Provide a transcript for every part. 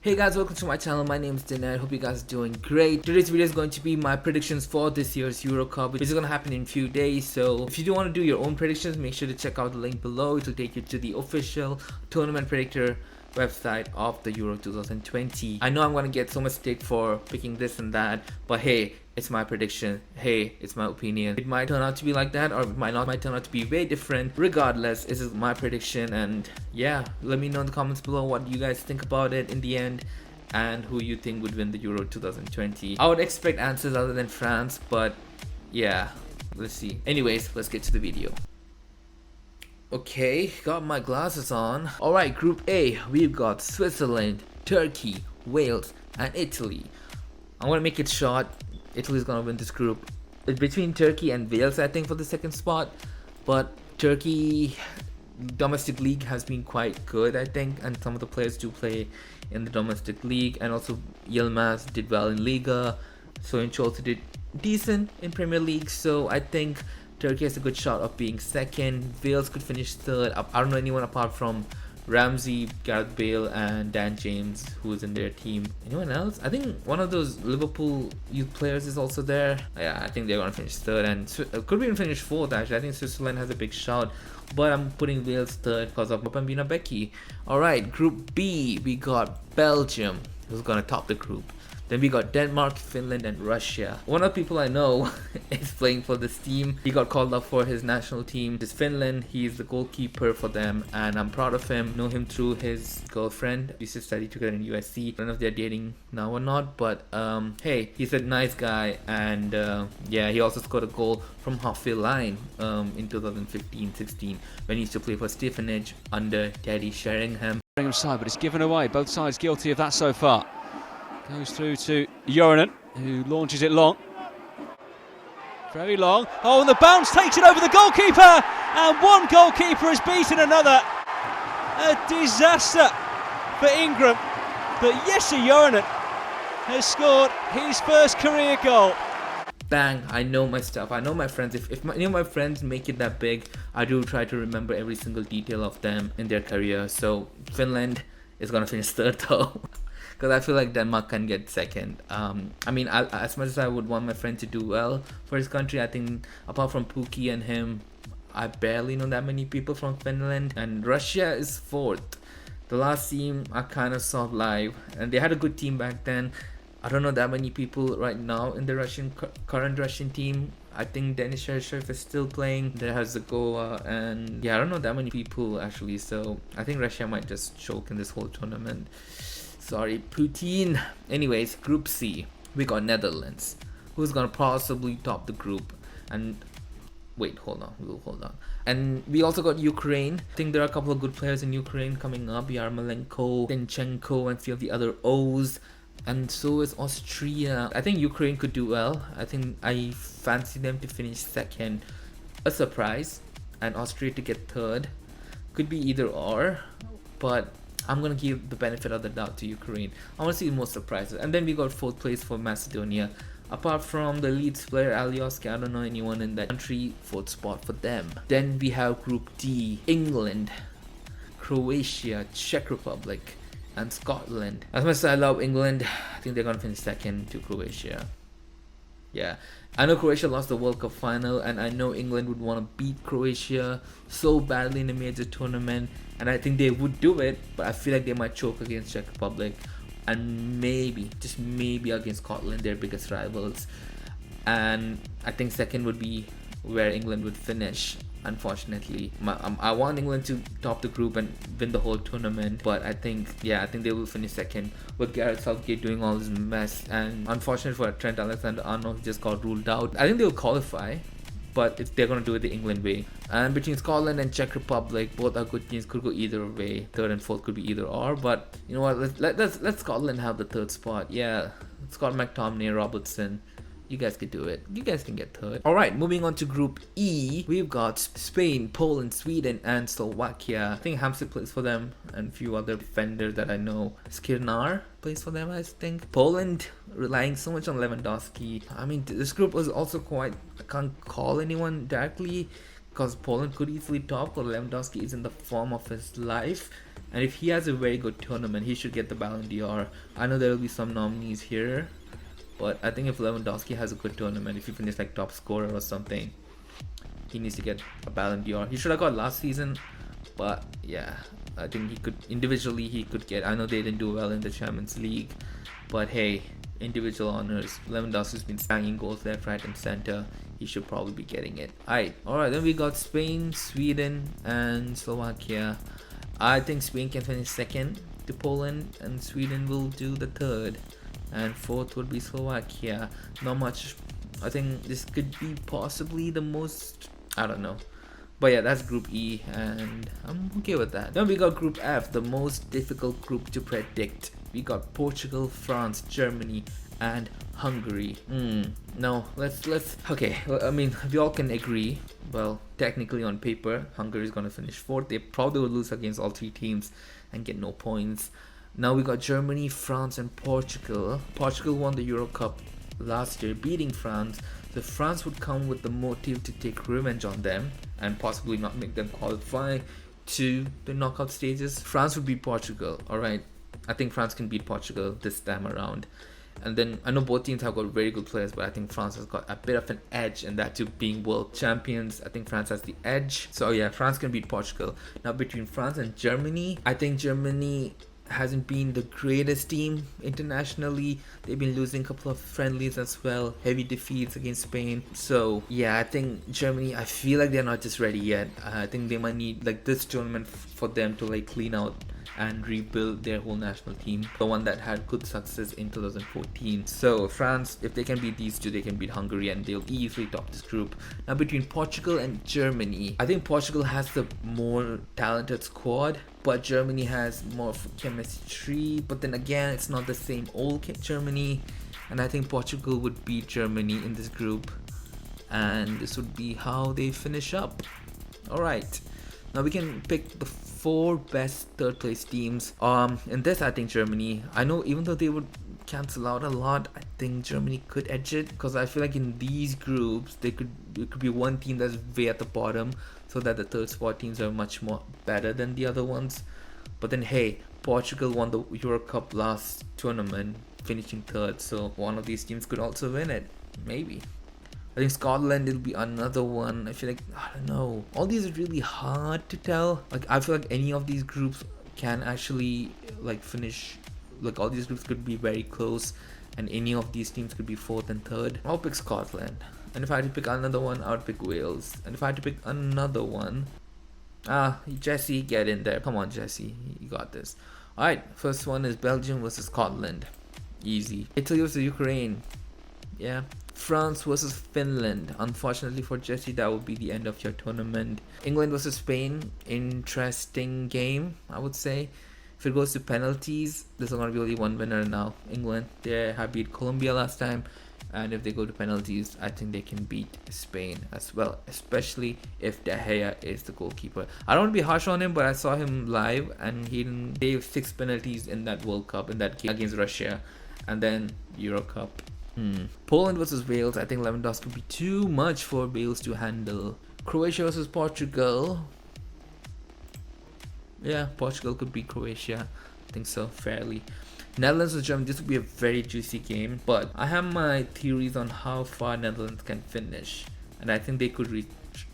Hey guys, welcome to my channel. My name is Dinner. I hope you guys are doing great. Today's video is going to be my predictions for this year's Euro Cup, which is going to happen in a few days. So if you do want to do your own predictions, make sure to check out the link below. It will take you to the official tournament predictor website of the Euro 2020. I know I'm going to get so much stick for picking this and that, but hey, it's my prediction. Hey, it's my opinion. It might turn out to be like that, or it might not. Might turn out to be way different. Regardless, this is my prediction, and yeah, let me know in the comments below what you guys think about it in the end, and who you think would win the Euro 2020. I would expect answers other than France, but yeah, let's see. Anyways, let's get to the video. Okay, got my glasses on. Alright, Group A, we've got Switzerland, Turkey, Wales, and Italy. I'm gonna make it short. Italy's gonna win this group. It's between Turkey and Wales, I think, for the second spot. But Turkey domestic league has been quite good, I think, and some of the players do play in the domestic league. And also Yilmaz did well in Liga, Soyuncu also did decent in Premier League. So I think Turkey has a good shot of being second. Wales could finish third. I don't know anyone apart from Ramsey, Gareth Bale, and Dan James who is in their team. Anyone else? I think one of those Liverpool youth players is also there. Yeah, I think they're gonna finish third, and could even finish fourth actually. I think Switzerland has a big shot, but I'm putting Wales third because of Bambina Becky. Alright, Group B, we got Belgium, who's gonna top the group. Then we got Denmark, Finland, and Russia. One of the people I know is playing for this team. He got called up for his national team. This Finland. He's the goalkeeper for them, and I'm proud of him. Know him through his girlfriend. We used to study together in USC. I don't know if they're dating now or not, but hey, he's a nice guy, and yeah, he also scored a goal from halfway line in 2015-16 when he used to play for Stevenage under Teddy Sheringham. Side, but it's given away. Both sides guilty of that so far. Goes through to Jorinen, who launches it long. Very long. Oh, and the bounce takes it over the goalkeeper! And one goalkeeper has beaten another. A disaster for Ingram. But Jesse Jorinen has scored his first career goal. Bang, I know my stuff. I know my friends. If any of my friends make it that big, I do try to remember every single detail of them in their career. So Finland is going to finish third though. Because I feel like Denmark can get second. I mean, as much as I would want my friend to do well for his country, I think apart from Pukki and him, I barely know that many people from Finland. And Russia is fourth. The last team I kind of saw live, and they had a good team back then. I don't know that many people right now in the current Russian team. I think Denis Cheryshev is still playing. There has Zagoa, and yeah, I don't know that many people actually. So I think Russia might just choke in this whole tournament. Sorry, Putin. Anyways, Group C, we got Netherlands, who's gonna possibly top the group. And wait, hold on. And we also got Ukraine. I think there are a couple of good players in Ukraine coming up. Yarmolenko, Zinchenko, and a few of the other O's. And so is Austria. I think Ukraine could do well. I think I fancy them to finish second. A surprise. And Austria to get third. Could be either or, but I'm gonna give the benefit of the doubt to Ukraine. I want to see more surprises. And then we got fourth place for Macedonia. Apart from the Leeds player Alioski, I don't know anyone in that country. Fourth spot for them. Then we have Group D, England, Croatia, Czech Republic, and Scotland. As much as I love England, I think they're gonna finish second to Croatia. Yeah, I know Croatia lost the World Cup final, and I know England would want to beat Croatia so badly in a major tournament, and I think they would do it, but I feel like they might choke against Czech Republic, and maybe, just maybe against Scotland, their biggest rivals. And I think second would be where England would finish. Unfortunately, I want England to top the group and win the whole tournament, but I think they will finish second with Gareth Southgate doing all this mess. And unfortunately for Trent Alexander-Arnold, he just got ruled out. I think they will qualify, but they're gonna do it the England way. And between Scotland and Czech Republic, both are good teams, could go either way. Third and fourth could be either or, but you know what? Let Scotland have the third spot. Yeah, Scott McTominay, Robertson. You guys can do it. You guys can get third. Alright, moving on to Group E. We've got Spain, Poland, Sweden, and Slovakia. I think Hamsik plays for them, and a few other defenders that I know. Skriniar plays for them, I think. Poland relying so much on Lewandowski. I mean, this group was also quite... I can't call anyone directly, because Poland could easily top, but Lewandowski is in the form of his life. And if he has a very good tournament, he should get the Ballon d'Or. I know there will be some nominees here, but I think if Lewandowski has a good tournament, if he finishes like top scorer or something, he needs to get a Ballon d'Or. He should have got last season, but yeah, I think he could individually, he could get. I know they didn't do well in the Champions League, but hey, individual honors. Lewandowski's been banging goals left, right, and center. He should probably be getting it. Alright, then we got Spain, Sweden, and Slovakia. I think Spain can finish second to Poland, and Sweden will do the third, and fourth would be Slovakia. Not much. I think this could be possibly the most, I don't know. But yeah, that's Group E, and I'm okay with that. Then we got Group F, the most difficult group to predict. We got Portugal, France, Germany, and Hungary. No, let's okay, well, I mean, we all can agree, well, technically on paper Hungary is going to finish fourth. They probably will lose against all three teams and get no points. Now we got Germany, France, and Portugal. Portugal won the Euro Cup last year, beating France, so France would come with the motive to take revenge on them and possibly not make them qualify to the knockout stages. France would beat Portugal. Alright, I think France can beat Portugal this time around. And then I know both teams have got very good players, but I think France has got a bit of an edge, and that too being world champions. I think France has the edge. So yeah, France can beat Portugal. Now between France and Germany, I think Germany hasn't been the greatest team internationally. They've been losing a couple of friendlies as well, heavy defeats against Spain. So yeah, I think Germany, I feel like they're not just ready yet. I think they might need like this tournament for them to like clean out and rebuild their whole national team, the one that had good success in 2014. So France, if they can beat these two, they can beat Hungary, and they'll easily top this group. Now between Portugal and Germany, I think Portugal has the more talented squad, but Germany has more chemistry. But then again, it's not the same old Germany, and I think Portugal would beat Germany in this group, and this would be how they finish up. Alright, now we can pick the 4 best third place teams. In this, I think Germany, I know even though they would cancel out a lot, I think Germany could edge it, because I feel like in these groups it could be one team that's way at the bottom, so that the third spot teams are much more better than the other ones. But then hey, Portugal won the Euro Cup last tournament, finishing third, so one of these teams could also win it, maybe. I think Scotland will be another one. I feel like, I don't know, all these are really hard to tell. Like I feel like any of these groups can actually like finish, like all these groups could be very close, and any of these teams could be fourth and third. I'll pick Scotland, and if I had to pick another one, I would pick Wales. And if I had to pick another one, Jesse, get in there, come on Jesse, you got this. Alright, first one is Belgium versus Scotland, easy. Italy versus Ukraine, yeah. France versus Finland. Unfortunately for Jesse, that would be the end of your tournament. England versus Spain, interesting game, I would say. If it goes to penalties, there's going to be only one winner now. England, they have beat Colombia last time, and if they go to penalties, I think they can beat Spain as well, especially if De Gea is the goalkeeper. I don't want to be harsh on him, but I saw him live and he didn't save 6 penalties in that World Cup, in that game against Russia, and then Euro Cup. Poland versus Wales, I think Lewandowski could be too much for Wales to handle. Croatia versus Portugal. Yeah, Portugal could beat Croatia, I think so, fairly. Netherlands versus Germany, this would be a very juicy game, but I have my theories on how far Netherlands can finish, and I think they could reach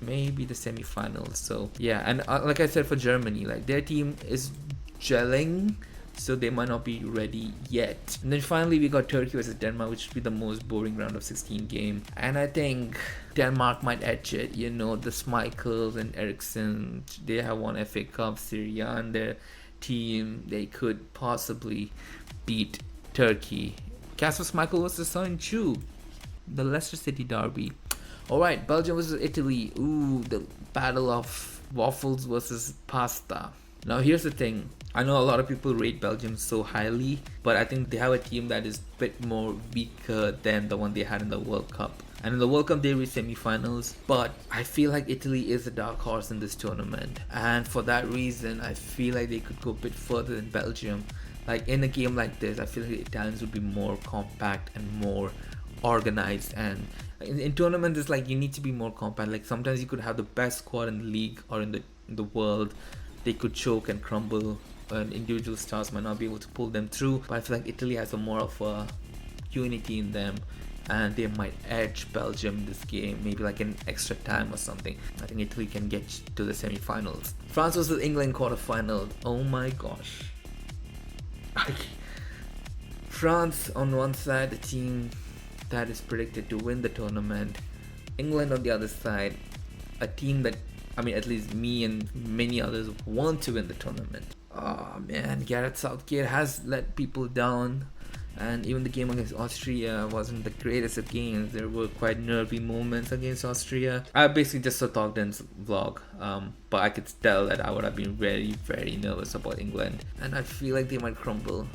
maybe the semi-finals. So yeah, and like I said, for Germany, like their team is gelling, so they might not be ready yet. And then finally we got Turkey versus Denmark, which should be the most boring round of 16 game, and I think Denmark might edge it. You know, the Schmeichels and Eriksson, they have won FA Cup, Syria on their team. They could possibly beat Turkey. Kasper Schmeichel versus Son Chu, the Leicester City derby. Alright, Belgium versus Italy. Ooh, the battle of waffles versus pasta. Now here's the thing, I know a lot of people rate Belgium so highly, but I think they have a team that is a bit more weaker than the one they had in the World Cup. And in the World Cup they reached semi-finals, but I feel like Italy is a dark horse in this tournament, and for that reason I feel like they could go a bit further than Belgium. Like in a game like this, I feel like the Italians would be more compact and more organized, and in tournaments it's like you need to be more compact. Like sometimes you could have the best squad in the league or in the world, they could choke and crumble individual stars might not be able to pull them through, but I feel like Italy has a more of a unity in them, and they might edge Belgium in this game, maybe like an extra time or something. I think Italy can get to the semi-finals. France versus England quarterfinal. Oh my gosh. France on one side, the team that is predicted to win the tournament. England on the other side, a team that, I mean, at least me and many others want to win the tournament. Oh man, Gareth Southgate has let people down, and even the game against Austria wasn't the greatest of games. There were quite nervy moments against Austria. I basically just saw Togden's vlog, but I could tell that I would have been very, very nervous about England, and I feel like they might crumble.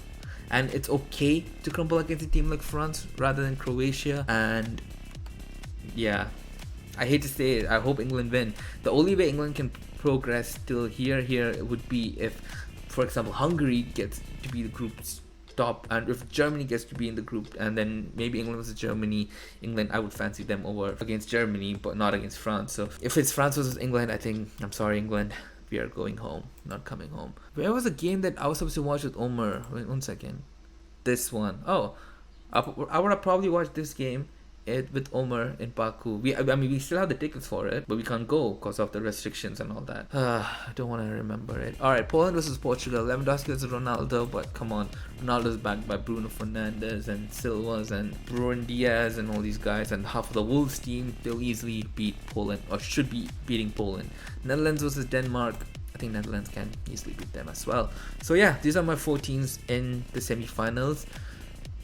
And it's okay to crumble against a team like France rather than Croatia. And yeah, I hate to say it, I hope England win. The only way England can progress till here would be if, for example, Hungary gets to be the group's top, and if Germany gets to be in the group, and then maybe England versus Germany. England, I would fancy them over against Germany, but not against France. So if it's France versus England, I think, I'm sorry England, we are going home, not coming home. Where was the game that I was supposed to watch with Omar? Wait 1 second. This one. Oh, I would have probably watched this game with Omar in Baku. We still have the tickets for it, but we can't go because of the restrictions and all that. I don't want to remember it. Alright, Poland versus Portugal. Lewandowski versus Ronaldo, but come on. Ronaldo's backed by Bruno Fernandes and Silvas and Ruben Diaz and all these guys, and half of the Wolves team. They'll easily beat Poland, or should be beating Poland. Netherlands versus Denmark. I think Netherlands can easily beat them as well. So yeah, these are my 4 teams in the semi-finals.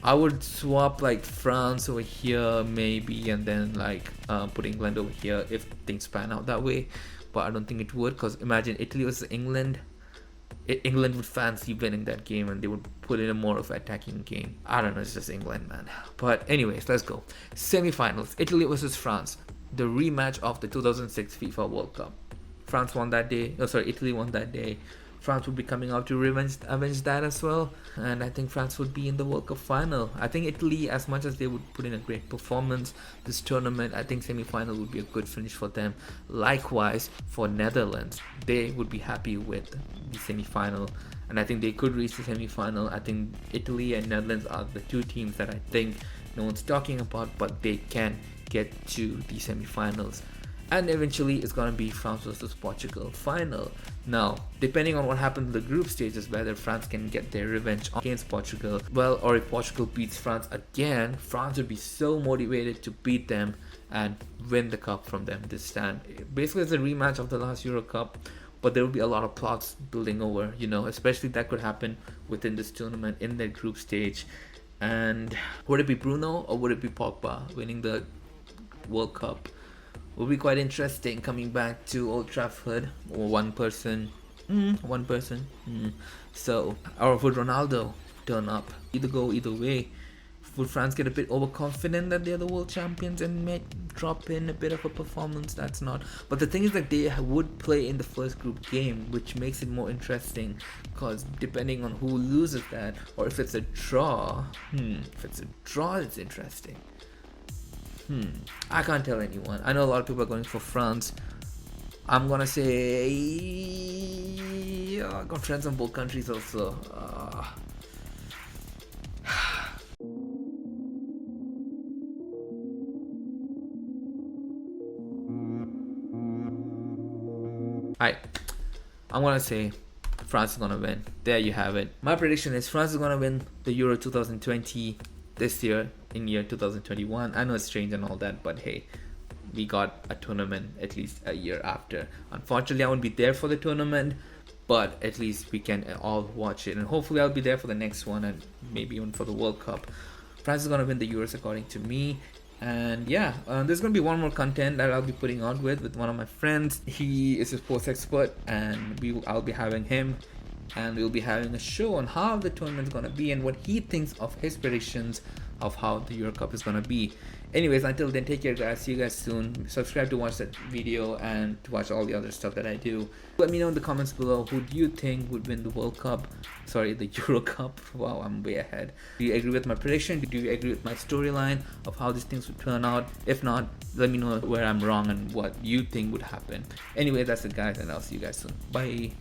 I would swap like France over here maybe, and then like put England over here if things pan out that way, but I don't think it would, because imagine Italy versus England. England would fancy winning that game, and they would put in a more of an attacking game. I don't know, it's just England, man. But anyways, let's go. Semi-finals, Italy versus France, the rematch of the 2006 FIFA World Cup. France won that day. Oh, sorry, Italy won that day. France would be coming out to avenge that as well, and I think France would be in the World Cup final. I think Italy, as much as they would put in a great performance this tournament, I think semi-final would be a good finish for them. Likewise for Netherlands, they would be happy with the semi-final, and I think they could reach the semi-final. I think Italy and Netherlands are the 2 teams that I think no one's talking about, but they can get to the semi-finals. And eventually it's going to be France versus Portugal final. Now, depending on what happens in the group stages, whether France can get their revenge against Portugal, well, or if Portugal beats France again, France would be so motivated to beat them and win the cup from them this time. Basically, it's a rematch of the last Euro Cup, but there will be a lot of plots building over, especially that could happen within this tournament in their group stage. And would it be Bruno or would it be Pogba winning the World Cup? Will be quite interesting coming back to Old Trafford, or one person. So, or would Ronaldo turn up? Either go either way. Would France get a bit overconfident that they're the world champions and may drop in a bit of a performance? That's not. But the thing is that they would play in the first group game, which makes it more interesting, because depending on who loses that, or if it's a draw, if it's a draw, it's interesting. I can't tell anyone. I know a lot of people are going for France. I'm gonna say I got friends on both countries also. I'm gonna say France is gonna win. There you have it. My prediction is France is gonna win the Euro 2020 this year, in year 2021. I know it's strange and all that, but hey, we got a tournament at least a year after. Unfortunately, I won't be there for the tournament, but at least we can all watch it, and hopefully I'll be there for the next one, and maybe even for the World Cup. France is gonna win the Euros according to me. And yeah, there's gonna be one more content that I'll be putting out with one of my friends. He is a sports expert, and I'll be having him, and we'll be having a show on how the tournament's gonna be and what he thinks of his predictions of how the Euro Cup is gonna be. Anyways, until then, take care guys, see you guys soon. Subscribe to watch that video and to watch all the other stuff that I do. Let me know in the comments below, who do you think would win the World Cup? Sorry, the Euro Cup. Wow, I'm way ahead. Do you agree with my prediction? Do you agree with my storyline of how these things would turn out? If not, let me know where I'm wrong and what you think would happen. Anyway, that's it guys, and I'll see you guys soon. Bye.